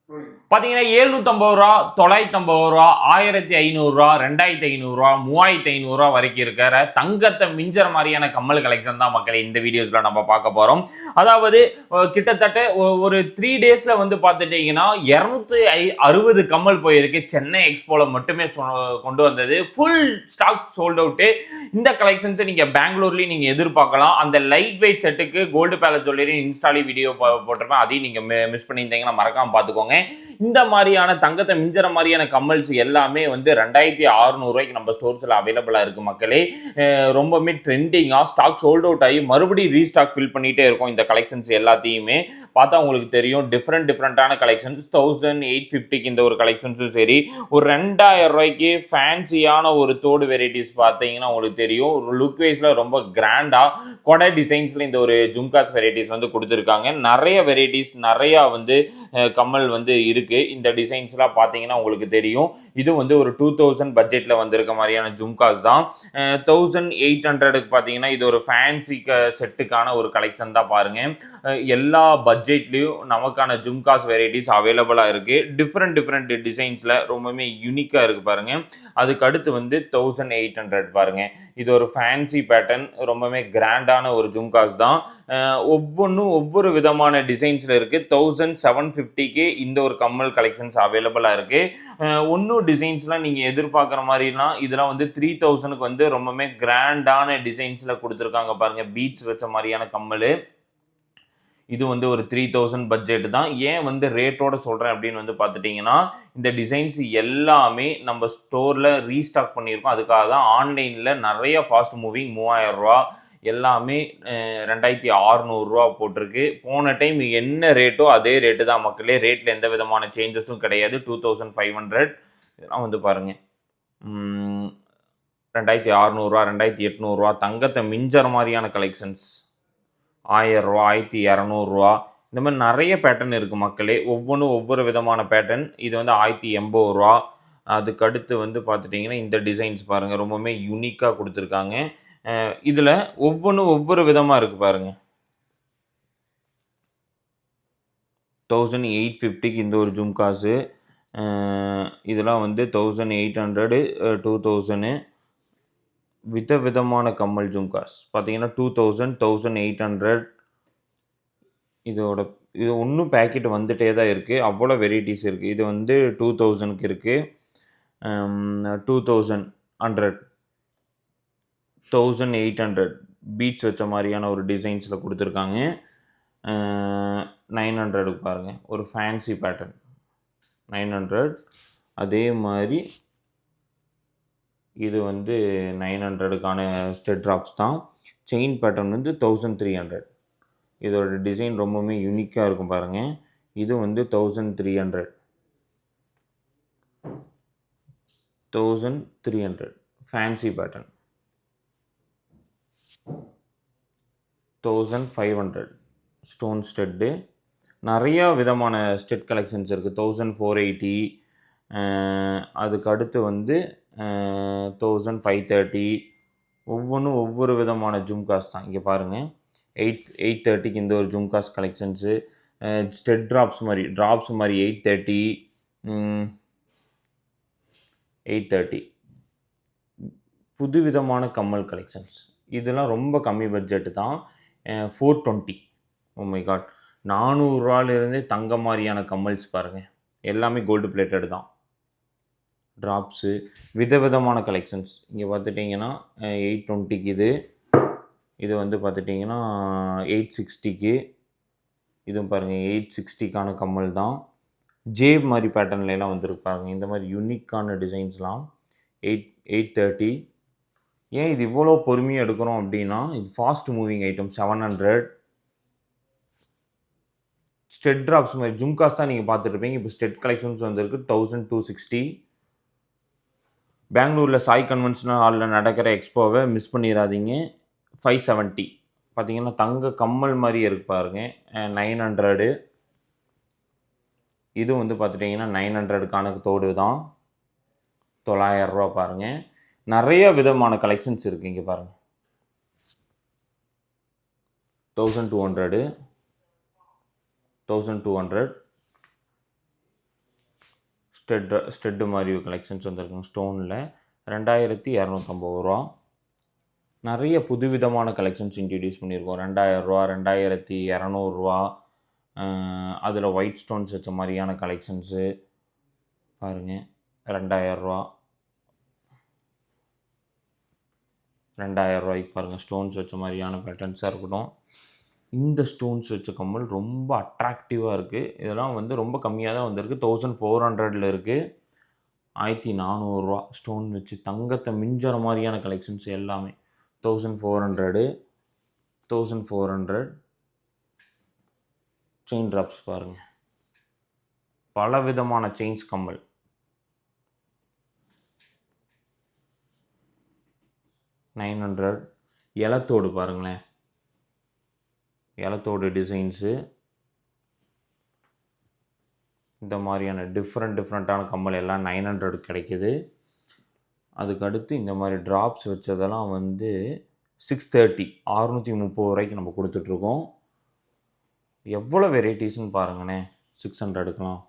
பார்த்தீங்கன்னா ரூ. 750, ரூ. 950, ரூ. 2500, ரூ. 3500 வரைக்கும் இருக்கிற தங்கத்தை மிஞ்சற மாதிரியான கம்மல் கலெக்ஷன் தான் மக்களே இந்த வீடியோஸ்ல நம்ம பார்க்க போறோம். அதாவது கிட்டத்தட்ட ஒரு 3 டேஸ்ல வந்து பார்த்துட்டீங்கன்னா 260 கம்மல் போயிருக்கு. சென்னை எக்ஸ்போல மட்டுமே கொண்டு வந்தது. Full stock sold out. இந்த கலெக்ஷன்ஸை நீங்க பெங்களூர்லயும் நீங்க எதிர்பார்க்கலாம். அந்த லைட் வெயிட் செட்டுக்கு கோல்டு பேலஸ் ஜுவல்லரி இன்ஸ்டாலி வீடியோ போட்டிருப்பேன். அதையும் நீங்க மிஸ் பண்ணியிருந்தீங்கன்னா மறக்காம பார்த்துக்கோங்க. இந்த மாதிரியான தங்கத்தை மிஞ்சற மாதிரியான கம்மல்ஸ் எல்லாமே வந்து 2600 நம்ம ஸ்டோர்ஸ்ல அவைலபிளா இருக்கு மக்களே. ரொம்பவே ட்ரெண்டிங்கா ஸ்டாக் சோல்ட் அவுட் ஆகி மறுபடியும் ரீஸ்டாக் ஃபில் பண்ணிட்டே இருக்கும். இந்த கலெக்ஷன்ஸ் எல்லாத்தையுமே பார்த்தா உங்களுக்கு தெரியும். டிஃப்ரெண்டான கலெக்ஷன்ஸ் 1850க்கு இந்த ஒரு கலெக்ஷன்ஸும் சரி, ஒரு 2000 ஃபேன்சியான ஒரு தோடு வெரைட்டிஸ் பார்த்தீங்கன்னா உங்களுக்கு தெரியும். ஒரு லுக் வைஸ்ல ரொம்ப கிராண்டா கொடை டிசைன்ஸ்ல இந்த ஒரு ஜும்காஸ் வெரைட்டிஸ் வந்து கொடுத்துருக்காங்க. நிறைய வெரைட்டிஸ் நிறைய வந்து கம்மல் வந்து இருக்கு. இந்த டிசைன்ஸ்லாம் பார்த்தீங்கன்னா உங்களுக்கு தெரியும். இது வந்து ஒரு 2000 பட்ஜெட்ல வந்திருக்க மாதிரியான ஜும்காஸ் தான். 1800க்கு பார்த்தீங்கன்னா இது ஒரு ஃபேன்சி செட்டுக்கான ஒரு கலெக்ஷன் தான் பாருங்க. எல்லா பட்ஜெட்லயும் நமக்கான ஜும்காஸ் வெரைட்டிஸ் அவைலபிளா இருக்கு. டிஃப்ரெண்ட் டிசைன்ஸ்ல ரொம்பவே யூனிக்கா இருக்கு பாருங்க. அதுக்கு அடுத்து வந்து 1800 பாருங்க. இது ஒரு ஃபேன்சி பேட்டர்ன், ரொம்பவே கிராண்டான ஒரு ஜும்காஸ் தான். ஒவ்வொன்றும் ஒவ்வொரு விதமான டிசைன்ஸ்ல இருக்கு. 1750க்கு இந்த ஒரு கம்மல் கலெக்ஷன்ஸ் அவைலபிளா இருக்கு. ஒன்றும் டிசைன்ஸ்லாம் நீங்க எதிர்பார்க்குற மாதிரிலாம் இதெல்லாம் வந்து 3000க்கு வந்து ரொம்பவே கிராண்டான டிசைன்ஸ்ல கொடுத்துருக்காங்க பாருங்க. பீட்ஸ் வச்ச மாதிரியான கம்மல். இது வந்து ஒரு 3000 பட்ஜெட் தான். ஏன் வந்து ரேட்டோட சொல்கிறேன் அப்படின்னு வந்து பார்த்துட்டிங்கன்னா, இந்த டிசைன்ஸ் எல்லாமே நம்ம ஸ்டோரில் ரீஸ்டாக் பண்ணியிருக்கோம். அதுக்காக தான் ஆன்லைனில் நிறைய ஃபாஸ்ட் மூவிங் 3000 எல்லாமே 2600 போட்டிருக்கு. போன டைம் என்ன ரேட்டோ அதே ரேட்டு தான் மக்களே. ரேட்டில் எந்த விதமான சேஞ்சஸும் கிடையாது. 2500 இதெல்லாம் வந்து பாருங்கள். 2600 2800 தங்கத்தை மிஞ்சற மாதிரியான கலெக்ஷன்ஸ் 1000 1200 இந்த மாதிரி நிறைய பேட்டர்ன் இருக்குது மக்களே. ஒவ்வொன்றும் ஒவ்வொரு விதமான பேட்டர்ன். இது வந்து 1080. அதுக்கு அடுத்து வந்து பார்த்துட்டிங்கன்னா இந்த டிசைன்ஸ் பாருங்கள், ரொம்பவுமே யூனிக்காக கொடுத்துருக்காங்க. இதில் ஒவ்வொன்றும் ஒவ்வொரு விதமாக இருக்குது பாருங்கள். 1850க்கு இந்த ஒரு ஜும்காஸு. இதெல்லாம் வந்து 1800 2000 விதமான கம்மல் ஜும்காஸ் பார்த்தீங்கன்னா 2000 1800. இது ஒன்றும் பேக்கெட் வந்துட்டே தான் இருக்குது. அவ்வளோ வெரைட்டிஸ் இருக்குது. இது வந்து 2000க்கு இருக்குது. 2100 1800 பீட்ஸ் வச்ச மாதிரியான ஒரு டிசைன்ஸில் கொடுத்துருக்காங்க. 900க்கு பாருங்கள், ஒரு ஃபேன்சி பேட்டர்ன் 900. அதே மாதிரி இது வந்து 900க்கான ஸ்டெட் ட்ராப்ஸ் தான். செயின் பேட்டர்ன் வந்து 1300. இதோட டிசைன் ரொம்பவுமே யூனிக்காக இருக்கும் பாருங்கள். இது வந்து 1300 ஃபேன்சி பேட்டர்ன். 1500 stone stud. நிறையா விதமான ஸ்டெட் கலெக்ஷன்ஸ் இருக்குது. 1480. அதுக்கு அடுத்து வந்து 1530. ஒவ்வொன்றும் ஒவ்வொரு விதமான ஜும்காஸ் தான். இங்கே பாருங்கள், 830க்கு இந்த ஒரு ஜும்காஸ் கலெக்ஷன்ஸு. ஸ்டெட் ட்ராப்ஸ் மாதிரி 830 830 புதுவிதமான கம்மல் கலெக்ஷன்ஸ். இதெல்லாம் ரொம்ப கம்மி பட்ஜெட்டு தான். 420. ஓ மை காட், 400 தங்க மாதிரியான கம்மல்ஸ் பாருங்கள். எல்லாமே கோல்டு பிளேட்டட் தான். ட்ராப்ஸு விதவிதமான கலெக்ஷன்ஸ். இங்கே பார்த்துட்டிங்கன்னா 820க்கு இது வந்து பார்த்துட்டிங்கன்னா 860க்கு. இதுவும் பாருங்கள் 860க்கான கம்மல் தான். ஜேப் மாதிரி பேட்டர்ன்லாம் வந்துருப்பாருங்க. இந்த மாதிரி யூனிக்கான டிசைன்ஸ்லாம் 830. ஏன் இது இவ்வளோ பொறுமையாக எடுக்கிறோம் அப்படின்னா, இது fast moving item. 700 stud drops மாதிரி ஜும்காஸ் தான் நீங்கள் பார்த்துட்ருப்பீங்க. இப்போ ஸ்டெட் கலெக்ஷன்ஸ் வந்திருக்கு. 1260. பெங்களூரில் சாய் கன்வென்ஷனல் ஹாலில் நடக்கிற எக்ஸ்போவை மிஸ் பண்ணிடாதீங்க. 570 பார்த்தீங்கன்னா தங்க கம்மல் மாதிரி இருக்கு பாருங்க. 900. இது வந்து பார்த்துட்டிங்கன்னா 900க்கான தோடு தான். 900 பாருங்கள். நிறைய விதமான கலெக்ஷன்ஸ் இருக்குது. இங்கே பாருங்கள், 1200 1200 ஸ்டெட்டு மாதிரி கலெக்ஷன்ஸ் வந்துருக்குங்க ஸ்டோனில் 2250 ரூபா. நிறைய புதுவிதமான கலெக்ஷன்ஸ் இன்ட்ரடியூஸ் பண்ணியிருக்கோம். 2000 ரூபா, 2200 ரூபா. அதில் ஒயிட் ஸ்டோன்ஸ் வச்ச மாதிரியான கலெக்ஷன்ஸு பாருங்கள். 2000 ரூபா, 2000 ரூபாய்க்கு பாருங்கள். ஸ்டோன்ஸ் வச்ச மாதிரியான பேட்டர்ன்ஸாக இருக்கட்டும். இந்த ஸ்டோன்ஸ் வச்ச கம்மல் ரொம்ப அட்ராக்டிவாக இருக்குது. இதெல்லாம் வந்து ரொம்ப கம்மியாக தான் வந்திருக்கு. 1400 இருக்குது. 1400 ரூபா ஸ்டோன் வச்சு தங்கத்தை மிஞ்சுற மாதிரியான கலெக்ஷன்ஸ் எல்லாமே. 1400 செயின் ட்ராப்ஸ் பாருங்கள். பல விதமான செயின்ஸ் கம்மல். 900 இலத்தோடு பாருங்களேன். இலத்தோடு டிசைன்ஸு இந்த மாதிரியான டிஃப்ரெண்ட்டான கம்மல் எல்லாம் 900 கிடைக்கிது. அதுக்கடுத்து இந்த மாதிரி ட்ராப்ஸ் வச்சதெல்லாம் வந்து 630 630 ரூபாய்க்கு நம்ம கொடுத்துட்ருக்கோம். எவ்வளோ வெரைட்டிஸ்ன்னு பாருங்கண்ணே. 600க்குலாம்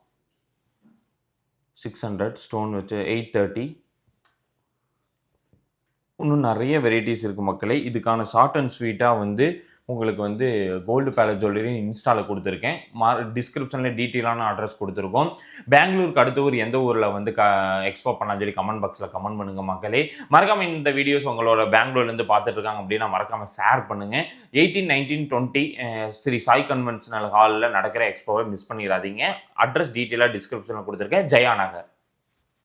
600 ஸ்டோன் வச்சு 830. இன்னும் நிறைய வெரைட்டிஸ் இருக்குது மக்களே. இதுக்கான ஷார்ட் அண்ட் ஸ்வீட்டாக வந்து உங்களுக்கு வந்து கோல்டு பேலஸ் ஜுவல்லரி இன்ஸ்டாவில் கொடுத்துருக்கேன். டிஸ்கிரிப்ஷனில் டீட்டெயிலான அட்ரஸ் கொடுத்துருக்கோம். பெங்களூருக்கு அடுத்த ஊர் எந்த ஊரில் வந்து எக்ஸ்போ பண்ணாலும் சொல்லி கமெண்ட் பாக்ஸில் கமெண்ட் பண்ணுங்கள் மக்களே. மறக்காமல் இந்த வீடியோஸ் உங்களோட பெங்களூர்லேருந்து பார்த்துட்டு இருக்காங்க அப்படின்னா மறக்காமல் ஷேர் பண்ணுங்கள். 18, 19, 20 ஸ்ரீ சாய் கன்வென்ஷனல் ஹாலில் நடக்கிற எக்ஸ்போவை மிஸ் பண்ணிடாதீங்க. அட்ரஸ் டீட்டெயிலாக டிஸ்கிரிப்ஷனில் கொடுத்துருக்கேன். ஜெயா நகர்.